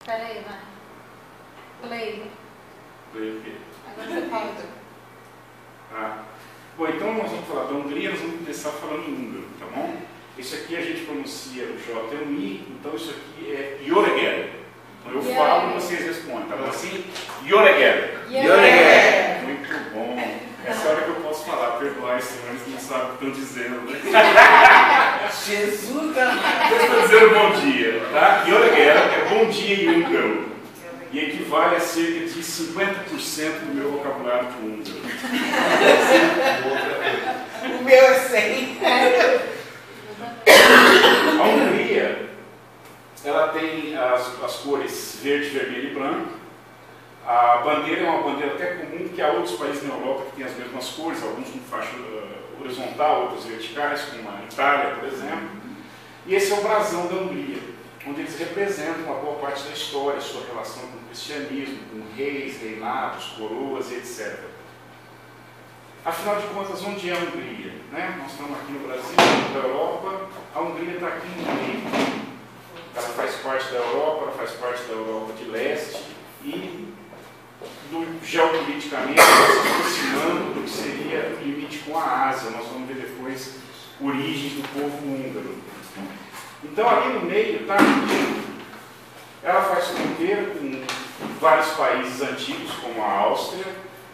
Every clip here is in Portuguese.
Espera aí, vai. Play. Play o quê? Agora você fala. Bom, então nós vamos falar da Hungria, nós vamos começar falando húngaro, tá bom? Isso aqui a gente pronuncia o J e o I, então isso aqui é Jöregel. Então eu falo e vocês respondem, tá bom assim? Jöregel. Jöregel. Muito bom. Essa é a hora que eu posso falar, perdoar os senhores que não sabem o que estão dizendo, né? Jesus Eu estou dizendo bom dia, tá? Jöregel é bom dia em húngaro. E equivale a cerca de 50% do meu vocabulário de húngaro. O meu é 100. A Hungria, ela tem as cores verde, vermelho e branco. A bandeira é uma bandeira até comum, que há outros países na Europa que têm as mesmas cores, alguns com faixa horizontal, outros verticais, como a Itália, por exemplo. E esse é o brasão da Hungria, onde eles representam uma boa parte da história, sua relação com o cristianismo, com reis, reinados, coroas e etc. Afinal de contas, onde é a Hungria? Né? Nós estamos aqui no Brasil, na Europa, a Hungria está aqui no meio. Ela faz parte da Europa, ela faz parte da Europa de leste e, geopoliticamente, está se aproximando do que seria o limite com a Ásia. Nós vamos ver depois origens do povo húngaro. Então, ali no meio, tá? Ela faz fronteira com vários países antigos, como a Áustria,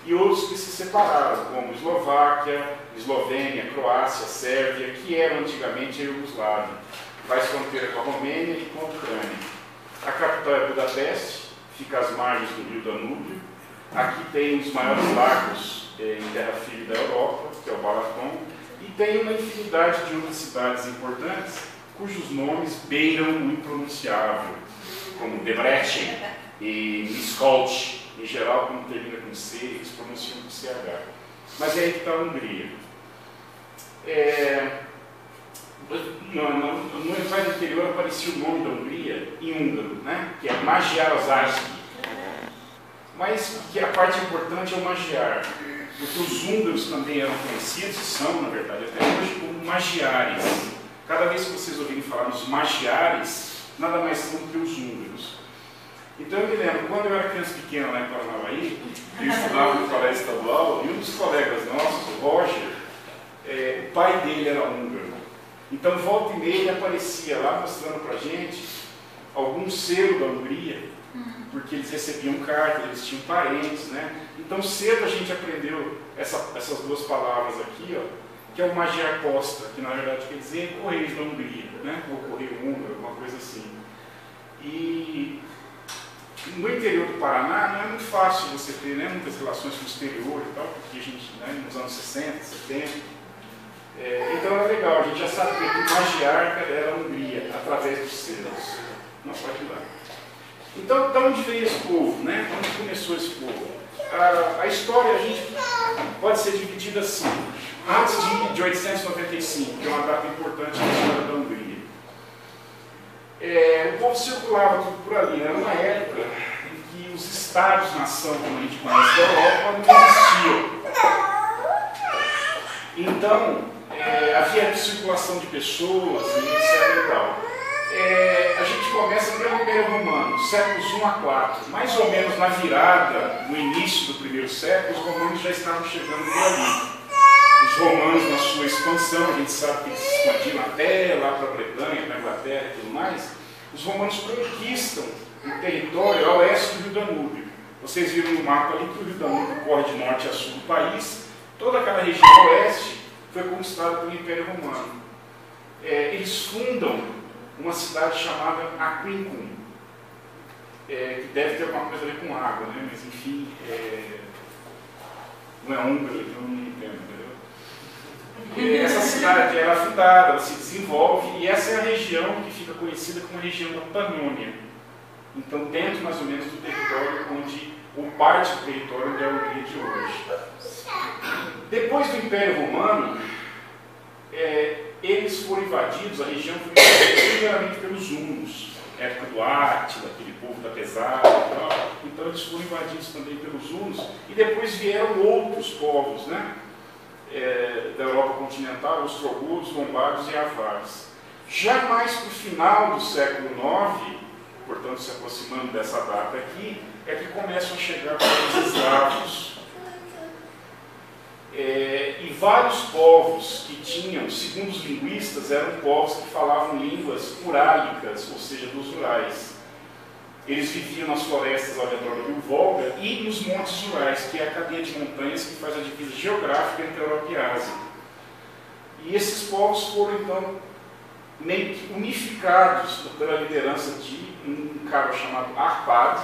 e outros que se separaram, como Eslováquia, Eslovênia, Croácia, Sérvia, que eram antigamente a Iugoslávia. Faz fronteira com a Romênia e com a Ucrânia. A capital é Budapeste, fica às margens do rio Danúbio. Aqui tem os maiores lagos em terra firme da Europa, que é o Balaton, e tem uma infinidade de outras cidades importantes, cujos nomes beiram o impronunciável, como Debrecen e Miskolc. Em geral, quando termina com C, eles pronunciam com CH. Mas é aí que está a Hungria. No ensaio anterior aparecia o nome da Hungria em húngaro, né? Que é Magyarország. Mas que a parte importante é o Magyar, porque os húngaros também eram conhecidos, e são, na verdade, até hoje, como magiares. Cada vez que vocês ouvirem falar nos magiares, nada mais são do que os húngaros. Então eu me lembro, quando eu era criança pequena lá em Paranavaí, eu estudava no colégio estadual, e um dos colegas nossos, o Roger, o pai dele era húngaro. Então, volta e meia, ele aparecia lá mostrando pra gente algum selo da Hungria, porque eles recebiam cartas, eles tinham parentes, né? Então, cedo a gente aprendeu essas duas palavras aqui, ó, que é o Magyar Posta, que na verdade quer dizer Correios da Hungria, né? Ou Correio Húngaro, alguma coisa assim. E no interior do Paraná não é muito fácil você ter, né, muitas relações com o exterior e tal, porque a gente, né, nos anos 60, 70, então era legal, a gente já sabia que o Magyar era a Hungria, através dos selos. Não, pode ir lá. Então, de onde veio esse povo, né? Onde começou esse povo? A história, a gente pode ser dividida assim. Antes de 895, que é uma data importante na história da Hungria. O povo circulava tudo por ali. Era uma época em que os estados-nação, como a gente conhece da Europa, não existiam. Então, havia circulação de pessoas, e etc. E tal. A gente começa pelo Império Romano, séculos 1 a 4. Mais ou menos na virada, no início do primeiro século, os romanos já estavam chegando por ali. Os romanos, na sua expansão, a gente sabe que eles se expandiram até lá para a Bretanha, para a Inglaterra e tudo mais. Os romanos conquistam o território a oeste do Rio Danúbio. Vocês viram no mapa ali que o Rio Danúbio corre de norte a sul do país. Toda aquela região oeste foi conquistada pelo Império Romano. Eles fundam uma cidade chamada Aquincum, que deve ter alguma coisa a ver com água, né? Mas enfim, não é húngaro, então não entendo, entendeu? Essa cidade era fundada, ela se desenvolve, e essa é a região que fica conhecida como a região da Panônia. Então, dentro mais ou menos do território ou parte do território onde é a Hungria de hoje. Depois do Império Romano, eles foram invadidos, a região foi invadida primeiramente pelos hunos, época do Átila, aquele povo da pesada e tal. Então eles foram invadidos também pelos hunos, e depois vieram outros povos, né? Da Europa continental, ostrogodos, lombardos e avares. Já mais para o final do século IX, portanto se aproximando dessa data aqui, é que começam a chegar os eslavos. E vários povos que tinham, segundo os linguistas, eram povos que falavam línguas urálicas, ou seja, dos Urais. Eles viviam nas florestas ao redor do rio Volga e nos montes Urais, que é a cadeia de montanhas que faz a divisa geográfica entre a Europa e a Ásia. E esses povos foram, então, meio que unificados pela liderança de um cara chamado Arpad.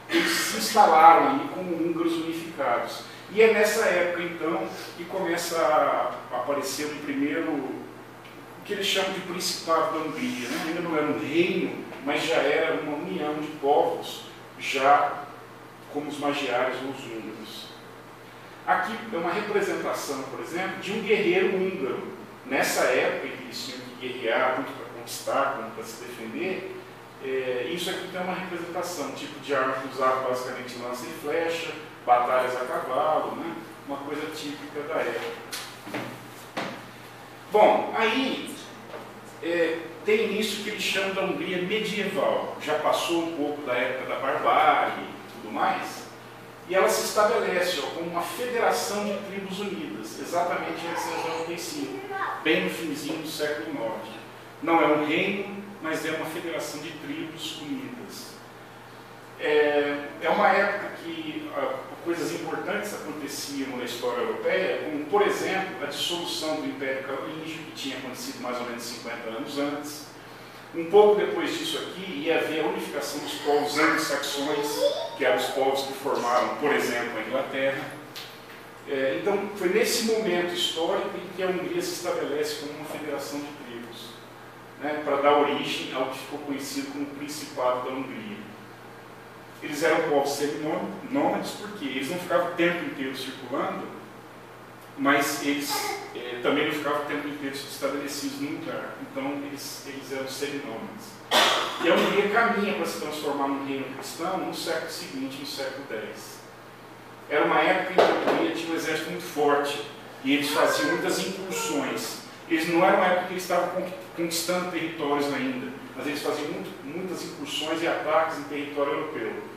Eles se instalaram ali como húngaros unificados. E é nessa época, então, que começa a aparecer o primeiro, o que eles chamam de Principado da Hungria. Né? Ainda não era um reino, mas já era uma união de povos, já como os magiares ou os húngaros. Aqui é uma representação, por exemplo, de um guerreiro húngaro. Nessa época em que eles tinham que guerrear, tanto para conquistar como para se defender, isso aqui tem uma representação, um tipo de arma que usava basicamente lança e flecha, batalhas a cavalo, né? Uma coisa típica da época. Bom, aí tem início que eles chamam da Hungria medieval. Já passou um pouco da época da barbárie e tudo mais, e ela se estabelece como uma federação de tribos unidas, exatamente em 1895, bem no finzinho do século IX. Não é um reino, mas é uma federação de tribos unidas. É uma época que coisas importantes aconteciam na história europeia, como, por exemplo, a dissolução do Império Carolíngio, que tinha acontecido mais ou menos 50 anos antes. Um pouco depois disso aqui, ia haver a unificação dos povos anglo-saxões, que eram os povos que formaram, por exemplo, a Inglaterra. Então, foi nesse momento histórico em que a Hungria se estabelece como uma federação de tribos, né, para dar origem ao que ficou conhecido como Principado da Hungria. Eles eram povos seminômades porque eles não ficavam o tempo inteiro circulando, mas eles também não ficavam o tempo inteiro estabelecidos num lugar. Então, eles eram seminômades. E a Hungria caminha para se transformar num reino cristão no século seguinte, no século X. Era uma época em que a Hungria tinha um exército muito forte e eles faziam muitas incursões. Eles não era uma época que eles estavam conquistando territórios ainda, mas eles faziam muitas incursões e ataques em território europeu.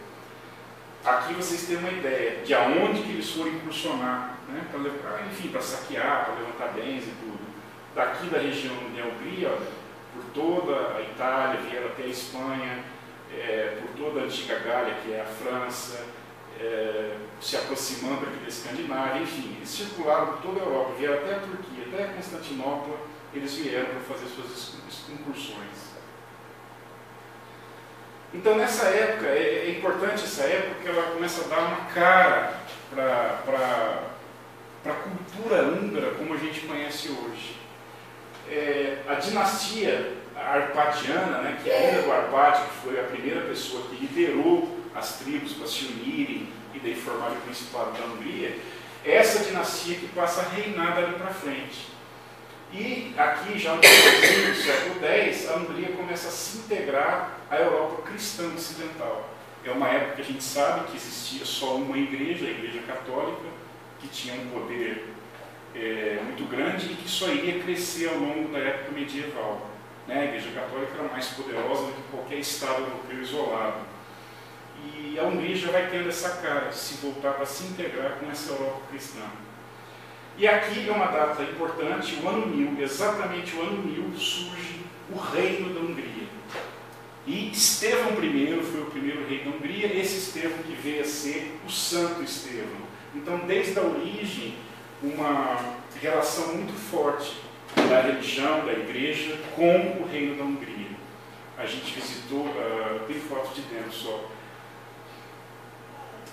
Aqui vocês têm uma ideia de aonde que eles foram incursionar, né? Para saquear, para levantar bens e tudo. Daqui da região da Hungria, por toda a Itália, vieram até a Espanha, por toda a antiga Gália, que é a França, se aproximando aqui da Escandinávia, enfim, eles circularam por toda a Europa, vieram até a Turquia, até a Constantinopla, eles vieram para fazer suas incursões. Então, nessa época, é importante essa época porque ela começa a dar uma cara para a cultura húngara como a gente conhece hoje. A dinastia arpadiana, né, que é a ilha do Arpádio, que foi a primeira pessoa que liderou as tribos para se unirem e daí formar o Principado da Hungria, é essa dinastia que passa a reinar dali para frente. E aqui, já no século X, a Hungria começa a se integrar à Europa cristã ocidental. É uma época que a gente sabe que existia só uma igreja, a Igreja Católica, que tinha um poder muito grande e que só iria crescer ao longo da época medieval. Né? A Igreja Católica era mais poderosa do que qualquer Estado europeu isolado. E a Hungria já vai tendo essa cara de se voltar para se integrar com essa Europa cristã. E aqui é uma data importante, o ano 1000, exatamente o ano 1000, surge o Reino da Hungria. E Estevão I foi o primeiro rei da Hungria, esse Estevão que veio a ser o Santo Estevão. Então, desde a origem, uma relação muito forte da religião, da igreja, com o Reino da Hungria. A gente visitou, tem foto de dentro só,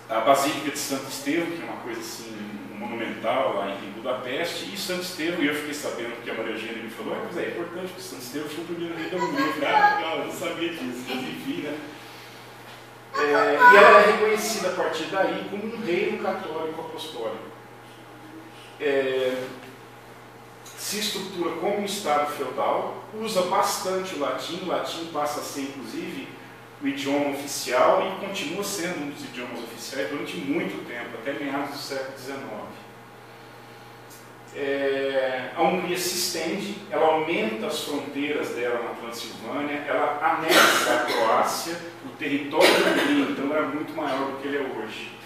a Basílica de Santo Estevão, que é uma coisa assim, monumental lá em Budapeste, e Santo Estevão, e eu fiquei sabendo que a Maria Eugênia me falou, mas é importante que Santo Estevão foi o primeiro rei da Hungria. Eu não sabia disso, mas enfim, né? E ela é reconhecida a partir daí como um reino católico apostólico. Se estrutura como um Estado feudal, usa bastante o latim passa a ser, inclusive, o idioma oficial e continua sendo um dos idiomas oficiais durante muito tempo, até meados do século XIX. A Hungria se estende, ela aumenta as fronteiras dela na Transilvânia, ela anexa a Croácia, o território da Hungria, então era muito maior do que ele é hoje.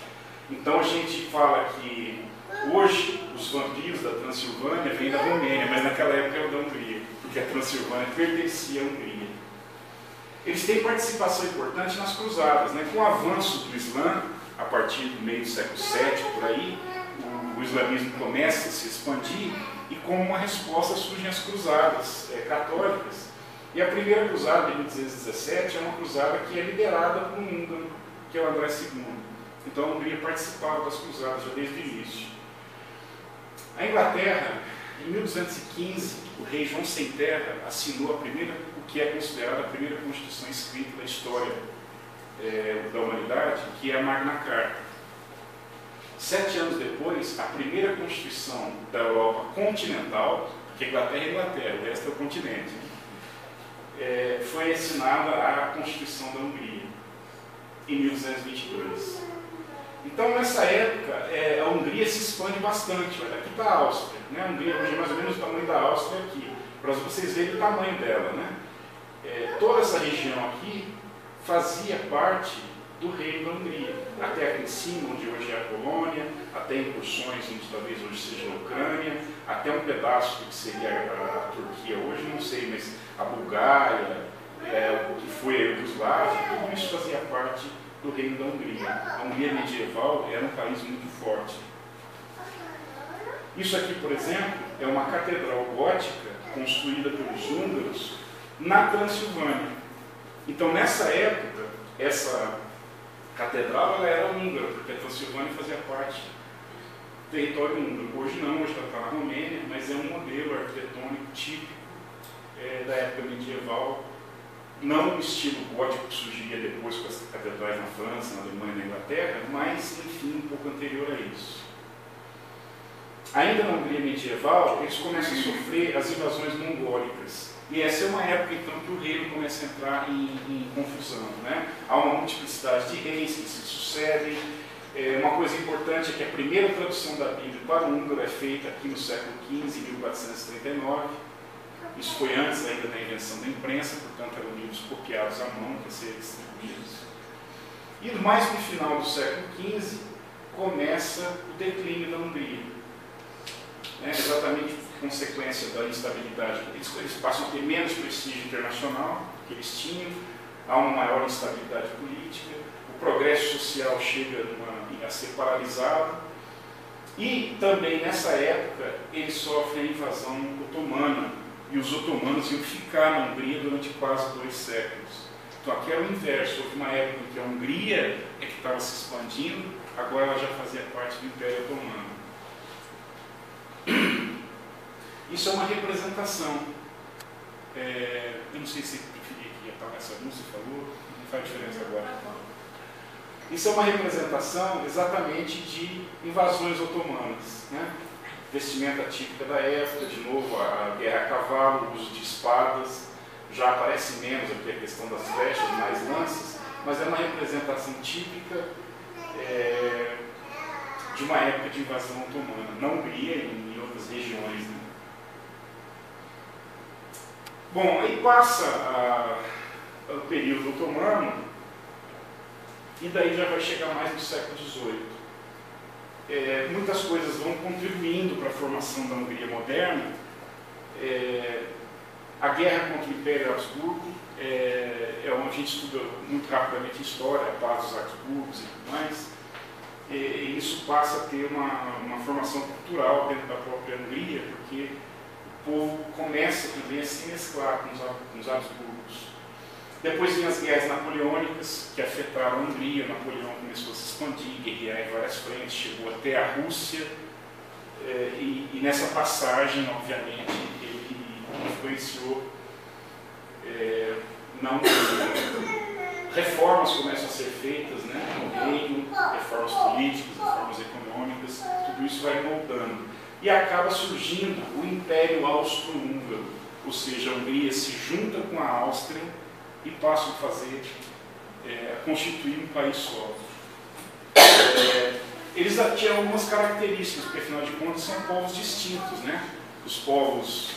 Então a gente fala que hoje os vampiros da Transilvânia vêm da Romênia, mas naquela época eram da Hungria, porque a Transilvânia pertencia à Hungria. Eles têm participação importante nas cruzadas, né? Com o avanço do Islã, a partir do meio do século VII, por aí, o islamismo começa a se expandir e como uma resposta surgem as cruzadas católicas. E a primeira cruzada, de 1217, é uma cruzada que é liderada por um húngaro, que é o André II. Então a Hungria participava das cruzadas já desde o início. A Inglaterra, em 1215, o rei João Sem Terra assinou o que é considerada a primeira constituição escrita da história da humanidade, que é a Magna Carta. 7 anos depois, a primeira constituição da Europa continental, porque a Inglaterra é a Inglaterra, o resto é o continente, foi assinada a Constituição da Hungria, em 1222. Então, nessa época, a Hungria se expande bastante. Olha, aqui está a Áustria, né? A Hungria hoje é mais ou menos o tamanho da Áustria aqui, para vocês verem o tamanho dela, né? Toda essa região aqui fazia parte do reino da Hungria, até aqui em cima, onde hoje é a Polônia, até incursões onde talvez hoje seja a Ucrânia, até um pedaço do que seria a Turquia hoje, não sei, mas a Bulgária, o que foi a Iugoslávia, tudo isso fazia parte do reino da Hungria. A Hungria medieval era um país muito forte. Isso aqui, por exemplo, é uma catedral gótica construída pelos húngaros na Transilvânia. Então, nessa época, essa catedral ela era húngara, porque a Transilvânia fazia parte do território húngaro. Hoje não, hoje ela está na Romênia, mas é um modelo arquitetônico típico da época medieval, não no estilo gótico que surgiria depois com as catedrais na França, na Alemanha e na Inglaterra, mas, enfim, um pouco anterior a isso. Ainda na Hungria medieval, eles começam a sofrer as invasões mongólicas. E essa é uma época, então, que o reino começa a entrar em confusão, né? Há uma multiplicidade de reis que se sucedem. Uma coisa importante é que a primeira tradução da Bíblia para o húngaro é feita aqui no século XV, em 1439. Isso foi antes ainda da invenção da imprensa, portanto, eram livros copiados à mão para serem distribuídos. E mais no final do século XV, começa o declínio da Hungria. Exatamente consequência da instabilidade. Eles passam a ter menos prestígio internacional que eles tinham, há uma maior instabilidade política, o progresso social chega a ser paralisado, e também nessa época eles sofrem a invasão otomana, e os otomanos iam ficar na Hungria durante quase 2 séculos. Então aqui era o inverso, houve uma época em que a Hungria é que estava se expandindo, agora ela já fazia parte do Império Otomano. Isso é uma representação. Eu não sei se preferia que apagar essa luz, você falou, não faz diferença agora. Isso é uma representação exatamente de invasões otomanas, né? Vestimenta típica da época, de novo a guerra a cavalo, o uso de espadas, já aparece menos aqui a questão das flechas, mais lanças, mas é uma representação típica de uma época de invasão otomana, na Hungria e em outras regiões, né? Bom, aí passa o período otomano e daí já vai chegar mais no século XVIII. Muitas coisas vão contribuindo para a formação da Hungria moderna. A guerra contra o Império Habsburgo é onde a gente estuda muito rapidamente história, a paz dos Habsburgos e tudo mais. E isso passa a ter uma formação cultural dentro da própria Hungria, porque o povo começa também a se mesclar com os Habsburgos. Depois vem as guerras napoleônicas, que afetaram a Hungria. Napoleão começou a se expandir, guerrear em várias frentes, chegou até a Rússia, e nessa passagem, obviamente, ele influenciou reformas começam a ser feitas, né, no reino, reformas políticas, reformas econômicas, tudo isso vai moldando. E acaba surgindo o Império Austro-Húngaro, ou seja, a Hungria se junta com a Áustria e passa a constituir um país só. eles tinham algumas características, porque afinal de contas são povos distintos, né? Os povos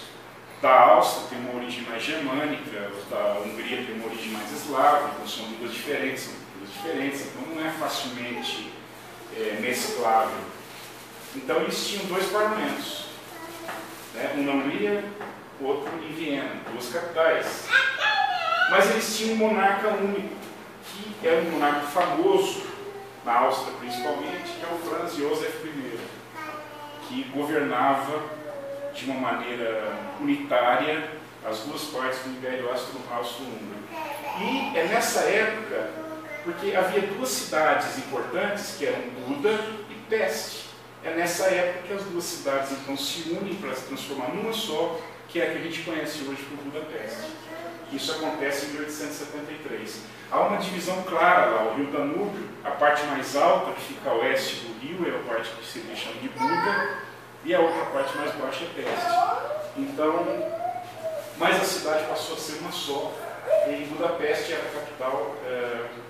da Áustria têm uma origem mais germânica, os da Hungria têm uma origem mais eslava, então são línguas diferentes, então não é facilmente mesclável. Então eles tinham dois parlamentos, né? Um na Hungria, outro em Viena, duas capitais. Mas eles tinham um monarca único, que é um monarca famoso, na Áustria principalmente, que é o Franz Josef I, que governava de uma maneira unitária as duas partes do Império Austro-Húngaro. E é nessa época, porque havia duas cidades importantes, que eram Buda e Pest. É nessa época que as duas cidades então se unem para se transformar numa só, que é a que a gente conhece hoje por Budapeste. Isso acontece em 1873. Há uma divisão clara lá, o Rio Danúbio, a parte mais alta, que fica a oeste do rio, é a parte que se chama de Buda, e a outra parte mais baixa é Peste. Então, mas a cidade passou a ser uma só, e Budapeste era a capital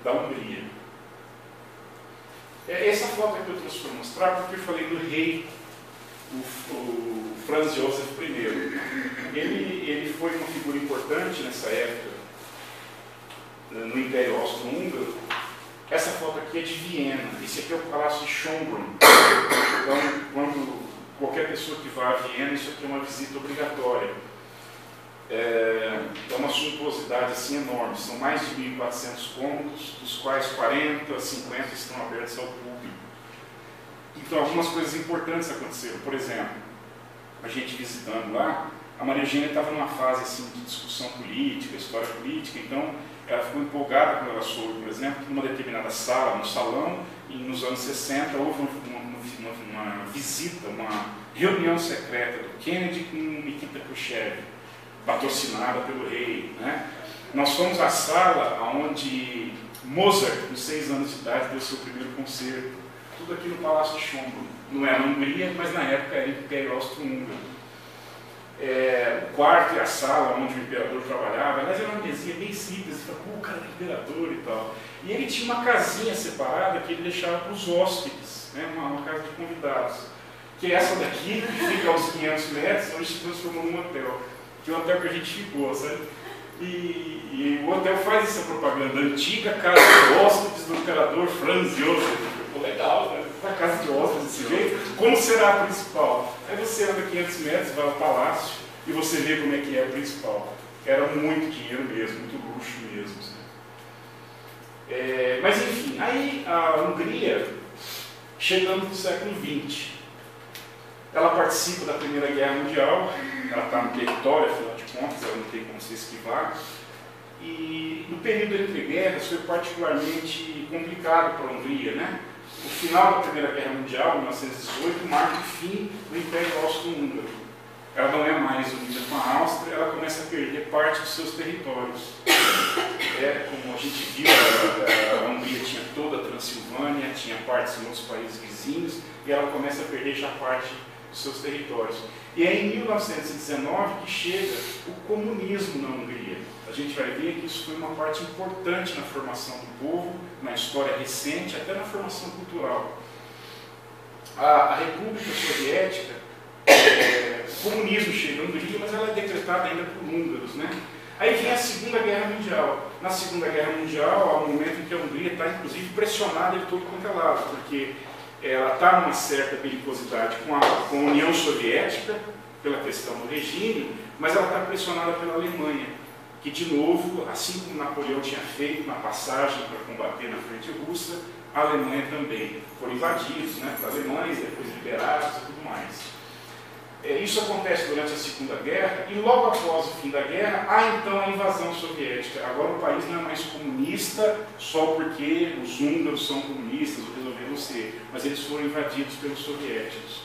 da Hungria. Essa foto aqui eu trouxe para mostrar porque eu falei do rei, o Franz Josef I. Ele foi uma figura importante nessa época, no Império Austro-Húngaro. Essa foto aqui é de Viena, esse aqui é o Palácio de Schönbrunn. Então, quando qualquer pessoa que vá a Viena, isso aqui é uma visita obrigatória. É uma suntuosidade assim enorme, são mais de 1.400 cômodos, dos quais 40, 50 estão abertos ao público. Então algumas coisas importantes aconteceram. Por exemplo, a gente visitando lá, a Maria Eugênia estava numa fase assim, de discussão política, história política, então ela ficou empolgada quando ela soube, por exemplo, que numa determinada sala, no salão, e nos anos 60, houve uma visita, uma reunião secreta do Kennedy com Nikita Khrushchev, patrocinada pelo rei, né? Nós fomos à sala onde Mozart, com 6 anos de idade, deu seu primeiro concerto. Tudo aqui no Palácio de Schönbrunn. Não era na Hungria, mas na época era Império Austro-Húngaro. O quarto e a sala onde o imperador trabalhava, aliás, era uma mesinha bem simples, você fala, o cara é imperador e tal. E ele tinha uma casinha separada que ele deixava para os hóspedes, né? uma casa de convidados. Que é essa daqui, que fica aos 500 metros, hoje se transformou num hotel. Que é o hotel que a gente ficou, sabe? E o hotel faz essa propaganda, antiga casa de hóspedes do imperador Franz Josef. Ficou legal, né? A casa de hóspedes desse jeito, como será a principal? Aí você anda 500 metros, vai ao palácio e você vê como é que é a principal. Era muito dinheiro mesmo, muito luxo mesmo. Mas enfim, aí a Hungria, chegando no século XX, ela participa da Primeira Guerra Mundial, ela está no território, afinal de contas, ela não tem como se esquivar. E no período entre guerras foi particularmente complicado para a Hungria, né? O final da Primeira Guerra Mundial, 1918, marca o fim do Império Austro-Húngaro. Ela não é mais unida com a Áustria, ela começa a perder parte dos seus territórios. Como a gente viu, a Hungria tinha toda a Transilvânia, tinha partes em outros países vizinhos, e ela começa a perder já parte dos seus territórios. E é em 1919 que chega o comunismo na Hungria. A gente vai ver que isso foi uma parte importante na formação do povo, na história recente, até na formação cultural. A República Soviética, o comunismo chega na Hungria, mas ela é decretada ainda por húngaros, né? Aí vem a Segunda Guerra Mundial. Na Segunda Guerra Mundial, há um momento em que a Hungria está, inclusive, pressionada de todo quanto é lado, porque ela está numa certa periculosidade com a União Soviética, pela questão do regime, mas ela está pressionada pela Alemanha, que, de novo, assim como Napoleão tinha feito na passagem para combater na frente russa, a Alemanha também. Foram invadidos, né, para alemães, depois liberados e tudo mais. Isso acontece durante a Segunda Guerra, e logo após o fim da guerra, há então a invasão soviética. Agora o país não é mais comunista só porque os húngaros são comunistas ou resolveram ser, mas eles foram invadidos pelos soviéticos.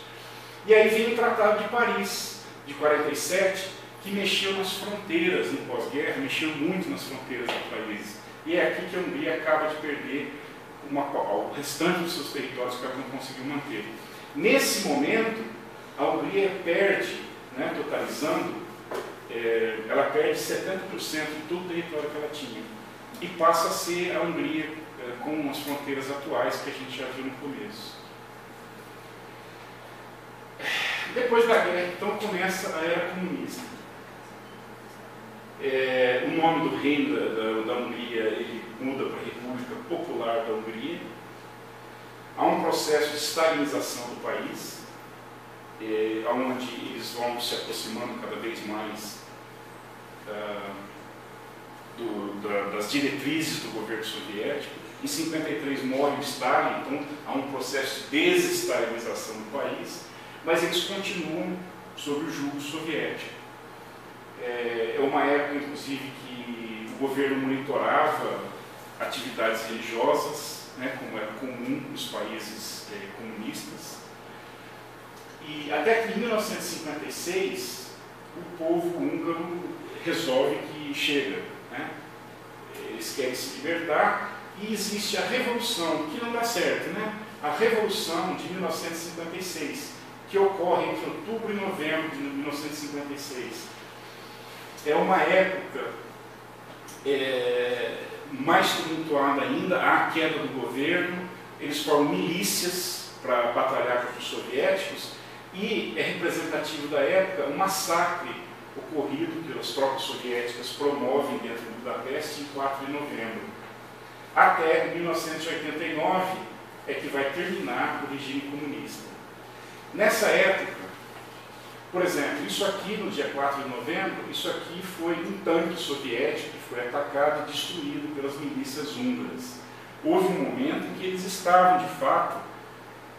E aí vem o Tratado de Paris, de 47, que mexeu nas fronteiras no pós-guerra, mexeu muito nas fronteiras do país. E é aqui que a Hungria acaba de perder o restante dos seus territórios que ela não conseguiu manter. Nesse momento, a Hungria perde, né, totalizando, ela perde 70% de todo o território que ela tinha. E passa a ser a Hungria com as fronteiras atuais que a gente já viu no começo. Depois da guerra, então, começa a era comunista. O nome do reino da Hungria ele muda para a República Popular da Hungria. Há um processo de stalinização do país, onde eles vão se aproximando cada vez mais das diretrizes do governo soviético. Em 53 morre o Stalin, então há um processo de desestalinização do país, mas eles continuam sob o jugo soviético. É uma época, inclusive, que o governo monitorava atividades religiosas, né, como era comum nos países comunistas. E até que em 1956, o povo húngaro resolve que chega, né? Eles querem se libertar e existe a Revolução, que não dá certo, né? A Revolução de 1956, que ocorre entre outubro e novembro de 1956. É uma época mais tumultuada ainda, há a queda do governo, eles formam milícias para batalhar contra os soviéticos, e é representativo da época um massacre ocorrido pelas tropas soviéticas promovem dentro de Budapeste em 4 de novembro. Até 1989 é que vai terminar o regime comunista. Nessa época, por exemplo, isso aqui no dia 4 de novembro, isso aqui foi um tanque soviético que foi atacado e destruído pelas milícias húngaras. Houve um momento em que eles estavam, de fato,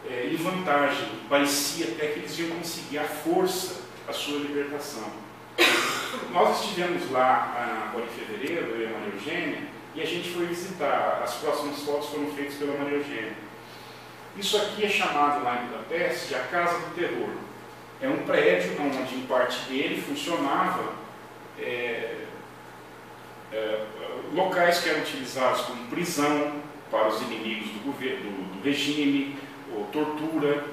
em vantagem. Parecia até que eles iam conseguir à força a sua libertação. Nós estivemos lá agora em fevereiro, eu e a Maria Eugênia, e a gente foi visitar. As próximas fotos foram feitas pela Maria Eugênia. Isso aqui é chamado lá em Budapeste de a Casa do Terror. É um prédio onde, em parte dele, funcionava locais que eram utilizados como prisão para os inimigos do governo, do regime, ou tortura,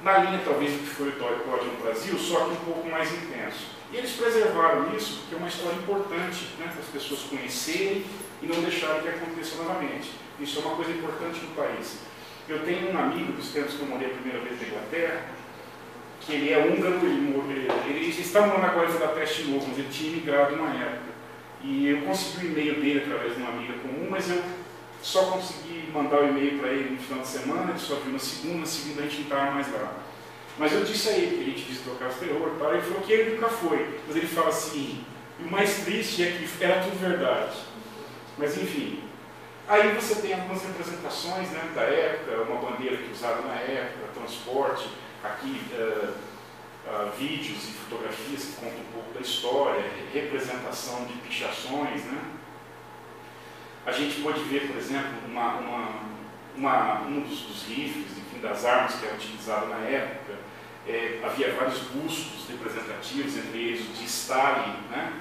na linha talvez do que foi o Código no Brasil, só que um pouco mais intenso. E eles preservaram isso porque é uma história importante, né, para as pessoas conhecerem e não deixarem que aconteça novamente. Isso é uma coisa importante no país. Eu tenho um amigo dos tempos que eu morei a primeira vez na Inglaterra, que ele é húngaro, ele está morando agora em Budapeste de novo, mas ele tinha imigrado uma época. E eu consegui o e-mail dele através de uma amiga comum, mas eu só consegui mandar o e-mail para ele no final de semana, ele só viu na segunda a gente não estava mais lá. Mas eu disse a ele que a gente visitou a Casa do Terror, ele falou que ele nunca foi. Mas ele fala assim, e o mais triste é que era tudo verdade. Mas enfim, aí você tem algumas representações, né, da época, uma bandeira que usada na época, transporte, aqui vídeos e fotografias que contam um pouco da história, representação de pichações, né? A gente pode ver, por exemplo, um dos rifles, enfim, das armas que era utilizado na época. Havia vários bustos representativos, entre eles o de Stalin, né?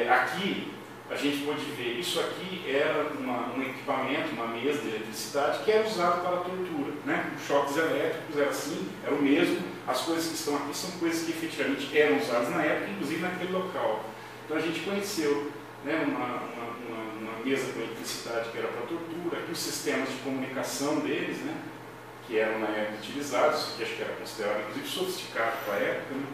Aqui a gente pode ver, isso aqui era um equipamento, uma mesa de eletricidade que era usado para a tortura, né? Os choques elétricos era assim, era o mesmo. As coisas que estão aqui são coisas que efetivamente eram usadas na época, inclusive naquele local. Então a gente conheceu, né, uma mesa com eletricidade que era para tortura, aqui os sistemas de comunicação deles, né, que eram na época utilizados, que acho que era considerado inclusive sofisticado para a época, né.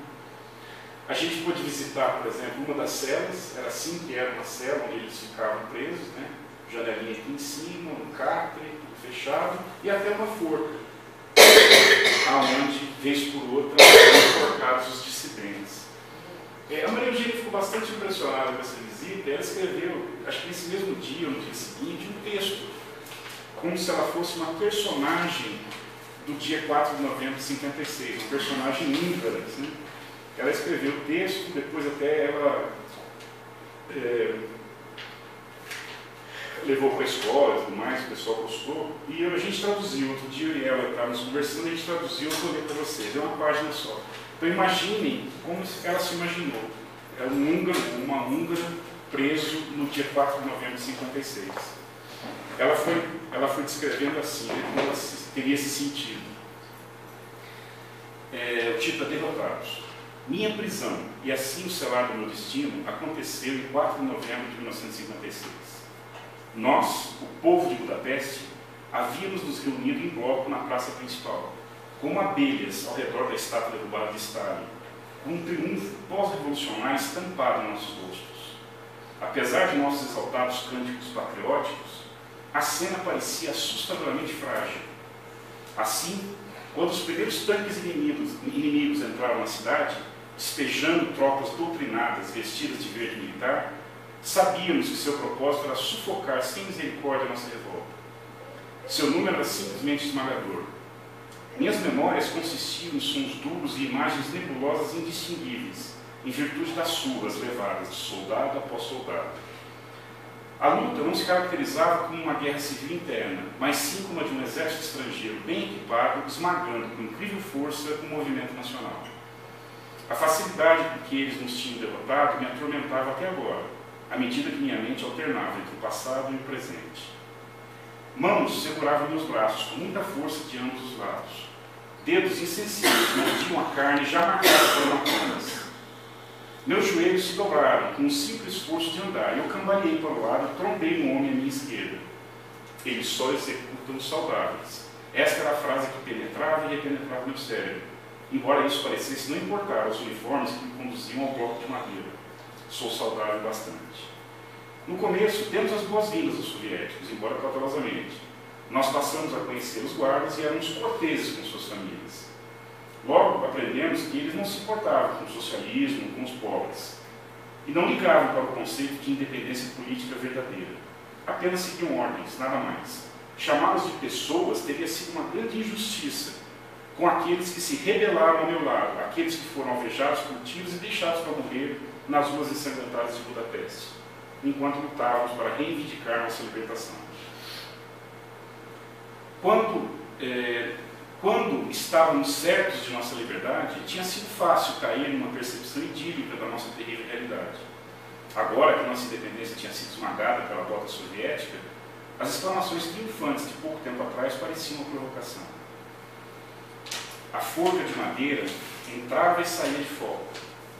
A gente pôde visitar, por exemplo, uma das celas, era assim que era uma cela onde eles ficavam presos, né, janelinha aqui em cima, um cárcere, tudo fechado, e até uma forca, aonde, vez por outra, foram enforcados os dissidentes. A Maria Eugênia ficou bastante impressionada com essa visita, e ela escreveu, acho que nesse mesmo dia ou no dia seguinte, um texto, como se ela fosse uma personagem do dia 4 de novembro de 56, uma personagem húngara, né? Ela escreveu o texto, depois até ela levou para a escola e tudo mais, o pessoal gostou, e a gente traduziu. Outro dia eu e ela estávamos conversando, a gente traduziu, eu vou ler para vocês, é uma página só. Então imaginem como ela se imaginou. É um húngaro, uma húngara preso no dia 4 de novembro de 56. Ela foi descrevendo assim, né, como ela teria se sentido. O título é Derrotados. Minha prisão e assim o selar do meu destino aconteceu em 4 de novembro de 1956. Nós, o povo de Budapeste, havíamos nos reunido em bloco na praça principal. como abelhas ao redor da estátua derrubada de Stalin, com um triunfo pós-revolucionário estampado em nossos rostos. Apesar de nossos exaltados cânticos patrióticos, a cena parecia assustadoramente frágil. Assim, quando os primeiros tanques inimigos entraram na cidade, despejando tropas doutrinadas vestidas de verde militar, sabíamos que seu propósito era sufocar sem misericórdia a nossa revolta. Seu número era simplesmente esmagador. Minhas memórias consistiam em sons duros e imagens nebulosas indistinguíveis, em virtude das surras levadas de soldado após soldado. A luta não se caracterizava como uma guerra civil interna, mas sim como a de um exército estrangeiro bem equipado, esmagando com incrível força o movimento nacional. A facilidade com que eles nos tinham derrotado me atormentava até agora, à medida que minha mente alternava entre o passado e o presente. Mãos seguravam meus braços com muita força de ambos os lados. Dedos insensíveis mordiam a carne já marcada por hematomas. Meus joelhos se dobraram com um simples esforço de andar e eu cambaleei para o lado e trombei no homem à minha esquerda. Eles só executam os saudáveis. Esta era a frase que penetrava e repenetrava meu cérebro, embora isso parecesse não importar aos uniformes que me conduziam ao bloco de madeira. Sou saudável bastante. No começo, demos as boas-vindas aos soviéticos, embora cautelosamente. Nós passamos a conhecer os guardas e éramos corteses com suas famílias. Logo, aprendemos que eles não se importavam com o socialismo, com os pobres, e não ligavam para o conceito de independência política verdadeira. Apenas seguiam ordens, nada mais. Chamá-los de pessoas teria sido uma grande injustiça com aqueles que se rebelaram ao meu lado, aqueles que foram alvejados por tiros e deixados para morrer nas ruas ensanguentadas de Budapeste, enquanto lutávamos para reivindicar nossa libertação. Quando estávamos certos de nossa liberdade, tinha sido fácil cair numa percepção idílica da nossa terrível realidade. Agora que nossa independência tinha sido esmagada pela bota soviética, as exclamações triunfantes de pouco tempo atrás pareciam uma provocação. A forca de madeira entrava e saía de fogo,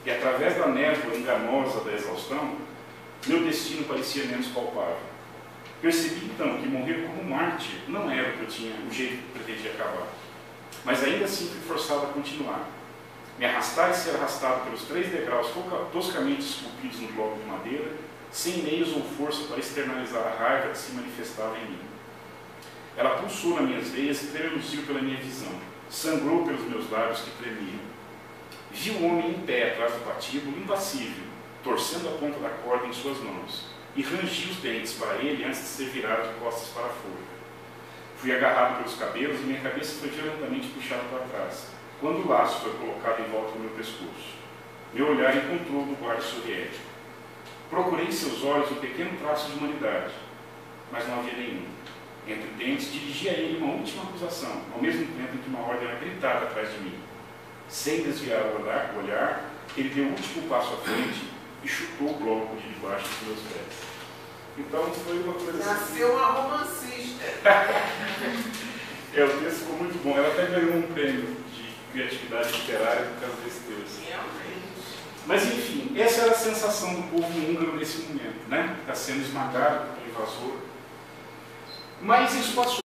e através da névoa enganosa da exaustão, meu destino parecia menos palpável. Percebi então que morrer como mártir não era o jeito que pretendia acabar. Mas ainda assim fui forçado a continuar. Me arrastar e ser arrastado pelos 3 degraus toscamente esculpidos no bloco de madeira, sem meios ou força para externalizar a raiva que se manifestava em mim. Ela pulsou nas minhas veias e tremeluziu pela minha visão. Sangrou pelos meus lábios que tremiam. Vi o homem em pé atrás do patíbulo, impassível, torcendo a ponta da corda em suas mãos, e rangi os dentes para ele antes de ser virado de costas para a forca. Fui agarrado pelos cabelos e minha cabeça foi violentamente puxada para trás, quando o laço foi colocado em volta do meu pescoço. Meu olhar encontrou o do guarda soviético. Procurei em seus olhos um pequeno traço de humanidade, mas não havia nenhum. Entre dentes, dirigi a ele uma última acusação, ao mesmo tempo em que uma ordem era gritada atrás de mim. Sem desviar o olhar, ele deu o último passo à frente e chutou o bloco de debaixo dos meus pés. Então foi uma coisa assim. Nasceu uma romancista. O texto ficou muito bom. Ela até ganhou um prêmio de criatividade literária por causa desse texto. Realmente. Mas enfim, essa era a sensação do povo húngaro nesse momento, né? Está sendo esmagado pelo invasor. Mas isso passou.